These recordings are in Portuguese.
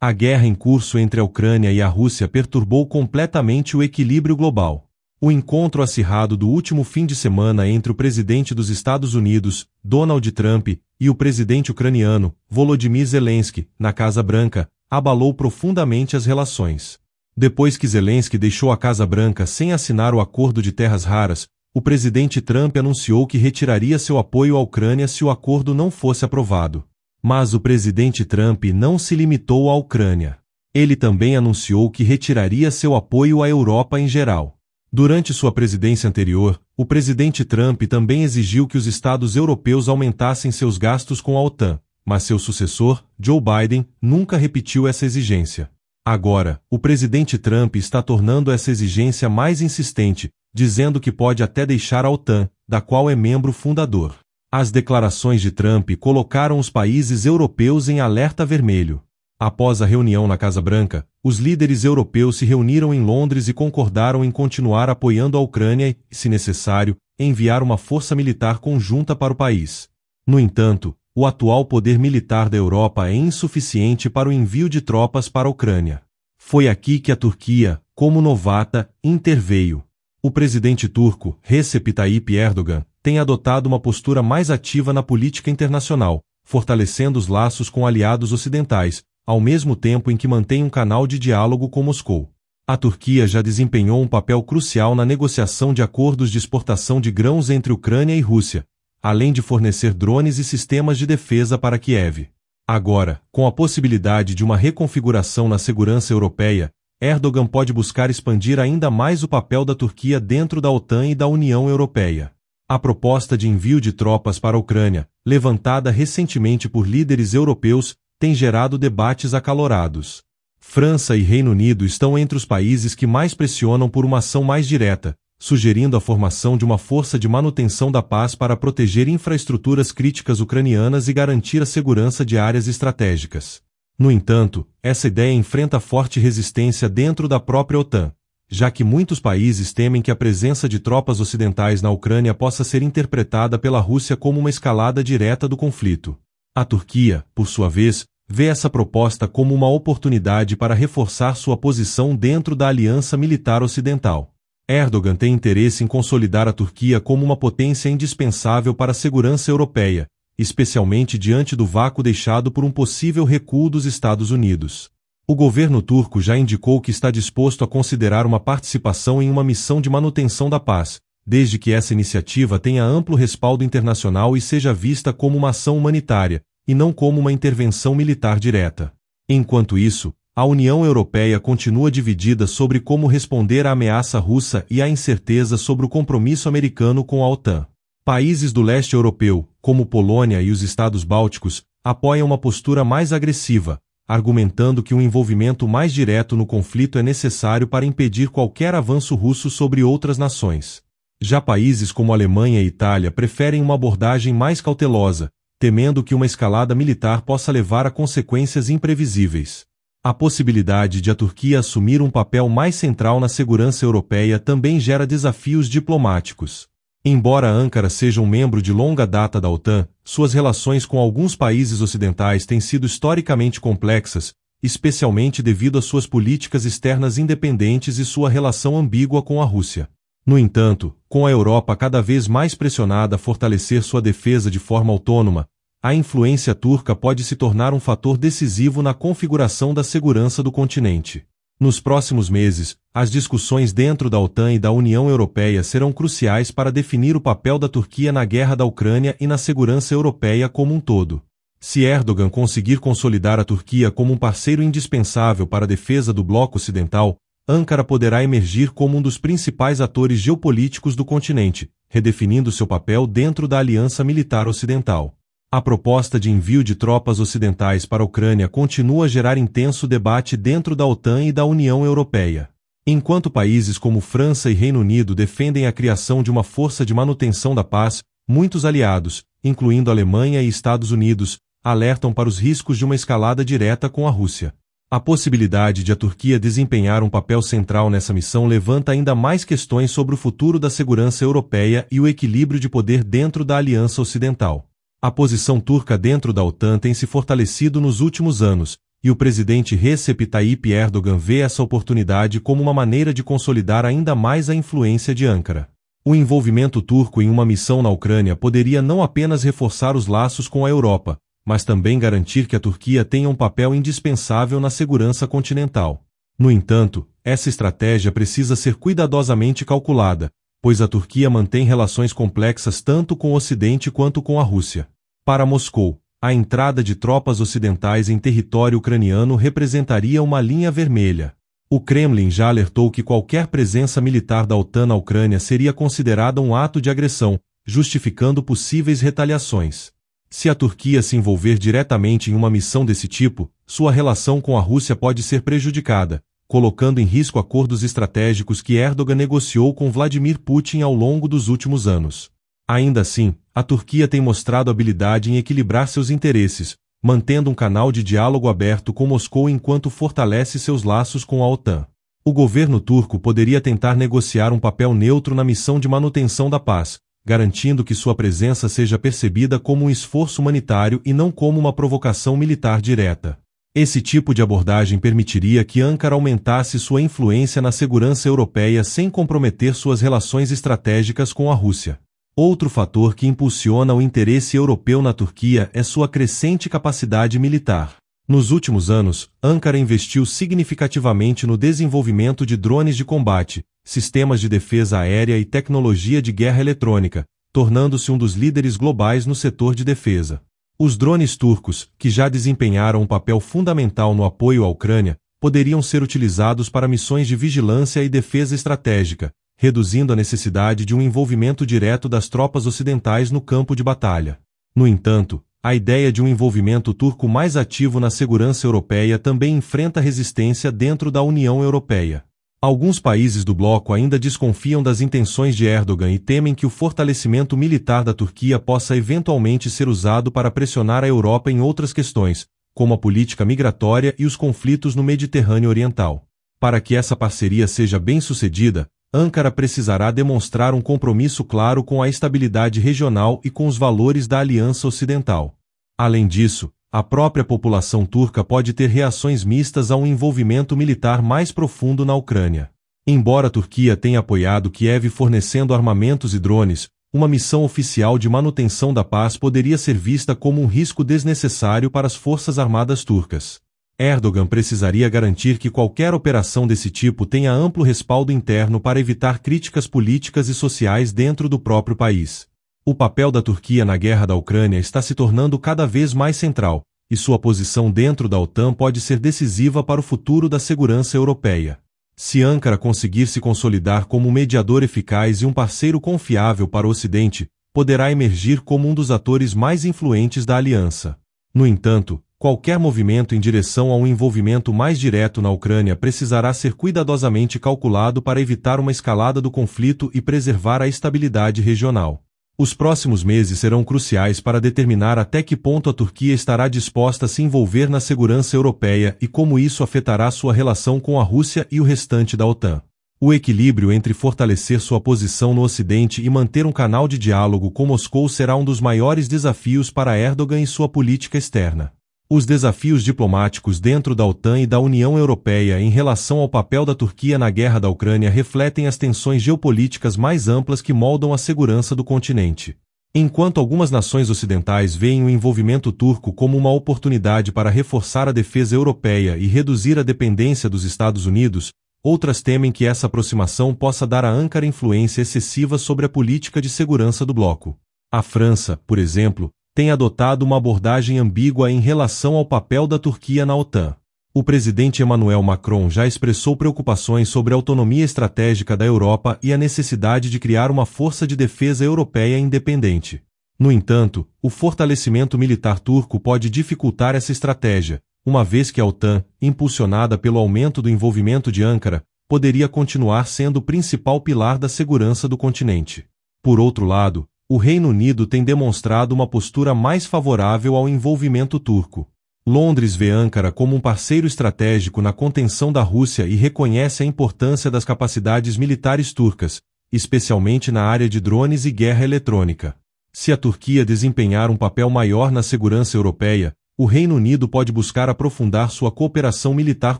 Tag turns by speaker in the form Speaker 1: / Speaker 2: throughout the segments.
Speaker 1: A guerra em curso entre a Ucrânia e a Rússia perturbou completamente o equilíbrio global. O encontro acirrado do último fim de semana entre o presidente dos Estados Unidos, Donald Trump, e o presidente ucraniano, Volodymyr Zelensky, na Casa Branca, abalou profundamente as relações. Depois que Zelensky deixou a Casa Branca sem assinar o Acordo de Terras Raras, o presidente Trump anunciou que retiraria seu apoio à Ucrânia se o acordo não fosse aprovado. Mas o presidente Trump não se limitou à Ucrânia. Ele também anunciou que retiraria seu apoio à Europa em geral. Durante sua presidência anterior, o presidente Trump também exigiu que os estados europeus aumentassem seus gastos com a OTAN, mas seu sucessor, Joe Biden, nunca repetiu essa exigência. Agora, o presidente Trump está tornando essa exigência mais insistente, dizendo que pode até deixar a OTAN, da qual é membro fundador. As declarações de Trump colocaram os países europeus em alerta vermelho. Após a reunião na Casa Branca, os líderes europeus se reuniram em Londres e concordaram em continuar apoiando a Ucrânia e, se necessário, enviar uma força militar conjunta para o país. No entanto, o atual poder militar da Europa é insuficiente para o envio de tropas para a Ucrânia. Foi aqui que a Turquia, como novata, interveio. O presidente turco, Recep Tayyip Erdogan, tem adotado uma postura mais ativa na política internacional, fortalecendo os laços com aliados ocidentais, ao mesmo tempo em que mantém um canal de diálogo com Moscou. A Turquia já desempenhou um papel crucial na negociação de acordos de exportação de grãos entre Ucrânia e Rússia, além de fornecer drones e sistemas de defesa para Kiev. Agora, com a possibilidade de uma reconfiguração na segurança europeia, Erdogan pode buscar expandir ainda mais o papel da Turquia dentro da OTAN e da União Europeia. A proposta de envio de tropas para a Ucrânia, levantada recentemente por líderes europeus, tem gerado debates acalorados. França e Reino Unido estão entre os países que mais pressionam por uma ação mais direta, sugerindo a formação de uma força de manutenção da paz para proteger infraestruturas críticas ucranianas e garantir a segurança de áreas estratégicas. No entanto, essa ideia enfrenta forte resistência dentro da própria OTAN, já que muitos países temem que a presença de tropas ocidentais na Ucrânia possa ser interpretada pela Rússia como uma escalada direta do conflito. A Turquia, por sua vez, vê essa proposta como uma oportunidade para reforçar sua posição dentro da aliança militar ocidental. Erdogan tem interesse em consolidar a Turquia como uma potência indispensável para a segurança europeia, especialmente diante do vácuo deixado por um possível recuo dos Estados Unidos. O governo turco já indicou que está disposto a considerar uma participação em uma missão de manutenção da paz, desde que essa iniciativa tenha amplo respaldo internacional e seja vista como uma ação humanitária, e não como uma intervenção militar direta. Enquanto isso, a União Europeia continua dividida sobre como responder à ameaça russa e à incerteza sobre o compromisso americano com a OTAN. Países do leste europeu, como Polônia e os Estados Bálticos, apoiam uma postura mais agressiva, argumentando que um envolvimento mais direto no conflito é necessário para impedir qualquer avanço russo sobre outras nações. Já países como Alemanha e Itália preferem uma abordagem mais cautelosa, temendo que uma escalada militar possa levar a consequências imprevisíveis. A possibilidade de a Turquia assumir um papel mais central na segurança europeia também gera desafios diplomáticos. Embora Ankara seja um membro de longa data da OTAN, suas relações com alguns países ocidentais têm sido historicamente complexas, especialmente devido às suas políticas externas independentes e sua relação ambígua com a Rússia. No entanto, com a Europa cada vez mais pressionada a fortalecer sua defesa de forma autônoma, a influência turca pode se tornar um fator decisivo na configuração da segurança do continente. Nos próximos meses, as discussões dentro da OTAN e da União Europeia serão cruciais para definir o papel da Turquia na guerra da Ucrânia e na segurança europeia como um todo. Se Erdogan conseguir consolidar a Turquia como um parceiro indispensável para a defesa do bloco ocidental, Ankara poderá emergir como um dos principais atores geopolíticos do continente, redefinindo seu papel dentro da aliança militar ocidental. A proposta de envio de tropas ocidentais para a Ucrânia continua a gerar intenso debate dentro da OTAN e da União Europeia. Enquanto países como França e Reino Unido defendem a criação de uma força de manutenção da paz, muitos aliados, incluindo Alemanha e Estados Unidos, alertam para os riscos de uma escalada direta com a Rússia. A possibilidade de a Turquia desempenhar um papel central nessa missão levanta ainda mais questões sobre o futuro da segurança europeia e o equilíbrio de poder dentro da aliança ocidental. A posição turca dentro da OTAN tem se fortalecido nos últimos anos, e o presidente Recep Tayyip Erdogan vê essa oportunidade como uma maneira de consolidar ainda mais a influência de Ankara. O envolvimento turco em uma missão na Ucrânia poderia não apenas reforçar os laços com a Europa, mas também garantir que a Turquia tenha um papel indispensável na segurança continental. No entanto, essa estratégia precisa ser cuidadosamente calculada, pois a Turquia mantém relações complexas tanto com o Ocidente quanto com a Rússia. Para Moscou, a entrada de tropas ocidentais em território ucraniano representaria uma linha vermelha. O Kremlin já alertou que qualquer presença militar da OTAN na Ucrânia seria considerada um ato de agressão, justificando possíveis retaliações. Se a Turquia se envolver diretamente em uma missão desse tipo, sua relação com a Rússia pode ser prejudicada, colocando em risco acordos estratégicos que Erdogan negociou com Vladimir Putin ao longo dos últimos anos. Ainda assim, a Turquia tem mostrado habilidade em equilibrar seus interesses, mantendo um canal de diálogo aberto com Moscou enquanto fortalece seus laços com a OTAN. O governo turco poderia tentar negociar um papel neutro na missão de manutenção da paz, garantindo que sua presença seja percebida como um esforço humanitário e não como uma provocação militar direta. Esse tipo de abordagem permitiria que Ankara aumentasse sua influência na segurança europeia sem comprometer suas relações estratégicas com a Rússia. Outro fator que impulsiona o interesse europeu na Turquia é sua crescente capacidade militar. Nos últimos anos, Ankara investiu significativamente no desenvolvimento de drones de combate, sistemas de defesa aérea e tecnologia de guerra eletrônica, tornando-se um dos líderes globais no setor de defesa. Os drones turcos, que já desempenharam um papel fundamental no apoio à Ucrânia, poderiam ser utilizados para missões de vigilância e defesa estratégica, reduzindo a necessidade de um envolvimento direto das tropas ocidentais no campo de batalha. No entanto, a ideia de um envolvimento turco mais ativo na segurança europeia também enfrenta resistência dentro da União Europeia. Alguns países do bloco ainda desconfiam das intenções de Erdogan e temem que o fortalecimento militar da Turquia possa eventualmente ser usado para pressionar a Europa em outras questões, como a política migratória e os conflitos no Mediterrâneo Oriental. Para que essa parceria seja bem-sucedida, Ankara precisará demonstrar um compromisso claro com a estabilidade regional e com os valores da Aliança Ocidental. Além disso, a própria população turca pode ter reações mistas a um envolvimento militar mais profundo na Ucrânia. Embora a Turquia tenha apoiado Kiev fornecendo armamentos e drones, uma missão oficial de manutenção da paz poderia ser vista como um risco desnecessário para as forças armadas turcas. Erdogan precisaria garantir que qualquer operação desse tipo tenha amplo respaldo interno para evitar críticas políticas e sociais dentro do próprio país. O papel da Turquia na guerra da Ucrânia está se tornando cada vez mais central, e sua posição dentro da OTAN pode ser decisiva para o futuro da segurança europeia. Se Ankara conseguir se consolidar como um mediador eficaz e um parceiro confiável para o Ocidente, poderá emergir como um dos atores mais influentes da aliança. No entanto, qualquer movimento em direção a um envolvimento mais direto na Ucrânia precisará ser cuidadosamente calculado para evitar uma escalada do conflito e preservar a estabilidade regional. Os próximos meses serão cruciais para determinar até que ponto a Turquia estará disposta a se envolver na segurança europeia e como isso afetará sua relação com a Rússia e o restante da OTAN. O equilíbrio entre fortalecer sua posição no Ocidente e manter um canal de diálogo com Moscou será um dos maiores desafios para Erdogan e sua política externa. Os desafios diplomáticos dentro da OTAN e da União Europeia em relação ao papel da Turquia na guerra da Ucrânia refletem as tensões geopolíticas mais amplas que moldam a segurança do continente. Enquanto algumas nações ocidentais veem o envolvimento turco como uma oportunidade para reforçar a defesa europeia e reduzir a dependência dos Estados Unidos, outras temem que essa aproximação possa dar a Ankara influência excessiva sobre a política de segurança do bloco. A França, por exemplo, tem adotado uma abordagem ambígua em relação ao papel da Turquia na OTAN. O presidente Emmanuel Macron já expressou preocupações sobre a autonomia estratégica da Europa e a necessidade de criar uma força de defesa europeia independente. No entanto, o fortalecimento militar turco pode dificultar essa estratégia, uma vez que a OTAN, impulsionada pelo aumento do envolvimento de Ankara, poderia continuar sendo o principal pilar da segurança do continente. Por outro lado, o Reino Unido tem demonstrado uma postura mais favorável ao envolvimento turco. Londres vê Ankara como um parceiro estratégico na contenção da Rússia e reconhece a importância das capacidades militares turcas, especialmente na área de drones e guerra eletrônica. Se a Turquia desempenhar um papel maior na segurança europeia, O Reino Unido pode buscar aprofundar sua cooperação militar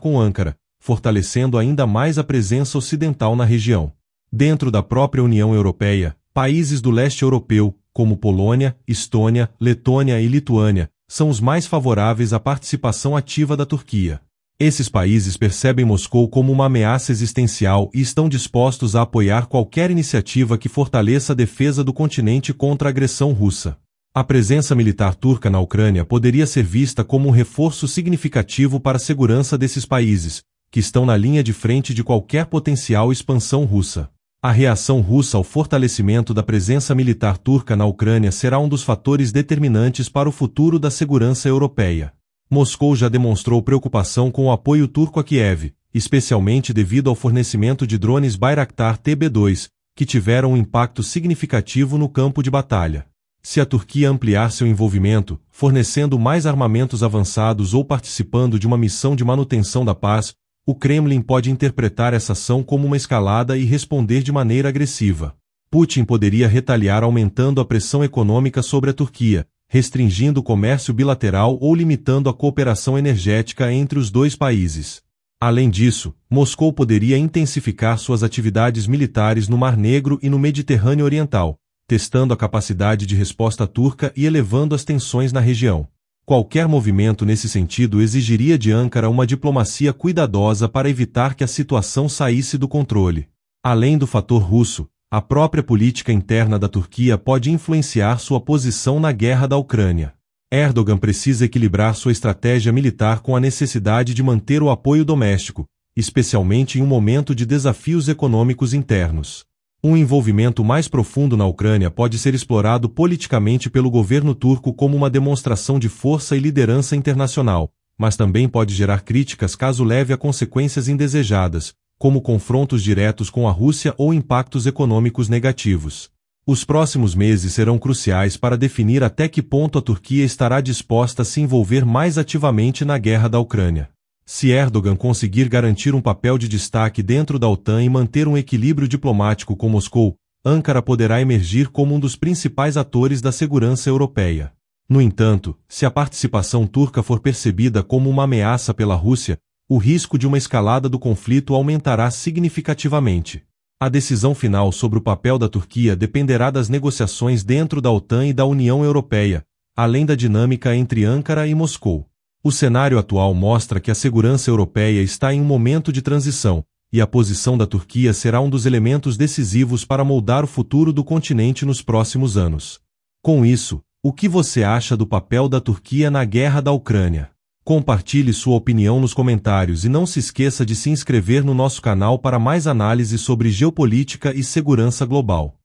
Speaker 1: com Ankara, fortalecendo ainda mais a presença ocidental na região. Dentro da própria União Europeia, países do leste europeu, como Polônia, Estônia, Letônia e Lituânia, são os mais favoráveis à participação ativa da Turquia. Esses países percebem Moscou como uma ameaça existencial e estão dispostos a apoiar qualquer iniciativa que fortaleça a defesa do continente contra a agressão russa. A presença militar turca na Ucrânia poderia ser vista como um reforço significativo para a segurança desses países, que estão na linha de frente de qualquer potencial expansão russa. A reação russa ao fortalecimento da presença militar turca na Ucrânia será um dos fatores determinantes para o futuro da segurança europeia. Moscou já demonstrou preocupação com o apoio turco a Kiev, especialmente devido ao fornecimento de drones Bayraktar TB2, que tiveram um impacto significativo no campo de batalha. Se a Turquia ampliar seu envolvimento, fornecendo mais armamentos avançados ou participando de uma missão de manutenção da paz, o Kremlin pode interpretar essa ação como uma escalada e responder de maneira agressiva. Putin poderia retaliar aumentando a pressão econômica sobre a Turquia, restringindo o comércio bilateral ou limitando a cooperação energética entre os dois países. Além disso, Moscou poderia intensificar suas atividades militares no Mar Negro e no Mediterrâneo Oriental, testando a capacidade de resposta turca e elevando as tensões na região. Qualquer movimento nesse sentido exigiria de Ankara uma diplomacia cuidadosa para evitar que a situação saísse do controle. Além do fator russo, a própria política interna da Turquia pode influenciar sua posição na guerra da Ucrânia. Erdogan precisa equilibrar sua estratégia militar com a necessidade de manter o apoio doméstico, especialmente em um momento de desafios econômicos internos. Um envolvimento mais profundo na Ucrânia pode ser explorado politicamente pelo governo turco como uma demonstração de força e liderança internacional, mas também pode gerar críticas caso leve a consequências indesejadas, como confrontos diretos com a Rússia ou impactos econômicos negativos. Os próximos meses serão cruciais para definir até que ponto a Turquia estará disposta a se envolver mais ativamente na guerra da Ucrânia. Se Erdogan conseguir garantir um papel de destaque dentro da OTAN e manter um equilíbrio diplomático com Moscou, Ankara poderá emergir como um dos principais atores da segurança europeia. No entanto, se a participação turca for percebida como uma ameaça pela Rússia, o risco de uma escalada do conflito aumentará significativamente. A decisão final sobre o papel da Turquia dependerá das negociações dentro da OTAN e da União Europeia, além da dinâmica entre Ankara e Moscou. O cenário atual mostra que a segurança europeia está em um momento de transição, e a posição da Turquia será um dos elementos decisivos para moldar o futuro do continente nos próximos anos. Com isso, o que você acha do papel da Turquia na guerra da Ucrânia? Compartilhe sua opinião nos comentários e não se esqueça de se inscrever no nosso canal para mais análises sobre geopolítica e segurança global.